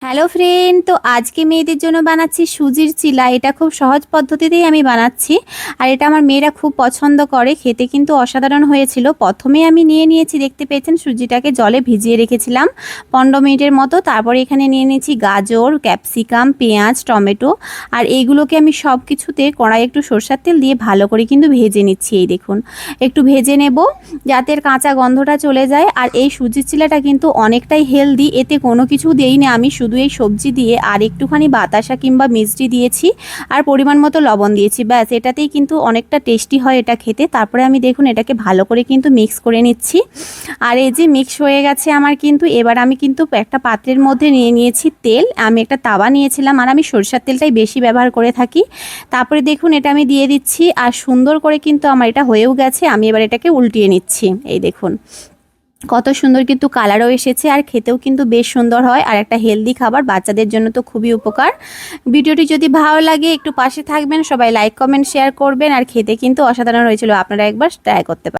Hello friend, তো আজকে মেয়েদের জন্য বানাচ্ছি সুজির চিলা। এটা খুব সহজ পদ্ধতিতেই আমি বানাচ্ছি, আর এটা আমার মেয়েরা খুব পছন্দ করে। খেতে কিন্তু অসাধারণ হয়েছিল। প্রথমে আমি নিয়েছি, দেখতে পেয়েছেন, সুজিটাকে জলে ভিজিয়ে রেখেছিলাম 15 মিনিটের মতো। তারপরে এখানে নিয়ে নিয়েছি গাজর, ক্যাপসিকাম, পেঁয়াজ, টমেটো, আর এইগুলোকে আমি সব কিছুতে কড়াই একটু সরষের তেল দিয়ে ভালো করে কিন্তু ভেজে নিচ্ছি। এই দেখুন, একটু ভেজে নেব যাতে এর কাঁচা গন্ধটা চলে যায়। আর এই সুজির চিলাটা কিন্তু অনেকটাই হেলদি, এতে কোনো কিছু দেই না আমি, শুধু এই সবজি দিয়ে আর একটুখানি বাতাসা কিংবা মিষ্টি দিয়েছি আর পরিমাণ মতো লবণ দিয়েছি, ব্যাস। এটাতেই কিন্তু অনেকটা টেস্টি হয় এটা খেতে। তারপরে আমি দেখুন এটাকে ভালো করে কিন্তু মিক্স করে নিচ্ছি। আর এই যে মিক্স হয়ে গেছে আমার কিন্তু, এবার আমি কিন্তু একটা পাত্রের মধ্যে নিয়ে নিয়েছি তেল। আমি একটা তাওয়া নিয়েছিলাম, আর আমি সরষের তেলটাই বেশি ব্যবহার করে থাকি। তারপরে দেখুন এটা আমি দিয়ে দিচ্ছি, আর সুন্দর করে কিন্তু আমার এটা হয়েও গেছে। আমি এবার এটাকে উল্টিয়ে নিচ্ছি। এই দেখুন কত সুন্দর কিন্তু কালারও এসেছে, আর খেতেও কিন্তু বেশ সুন্দর হয়। আর একটা হেলদি খাবার, বাচ্চাদের জন্য তো খুবই উপকার। ভিডিওটি যদি ভালো লাগে একটু পাশে থাকবেন, সবাই লাইক কমেন্ট শেয়ার করবেন। আর খেতে কিন্তু অসাধারণ হয়েছিল, আপনারা একবার ট্রাই করতে পারেন।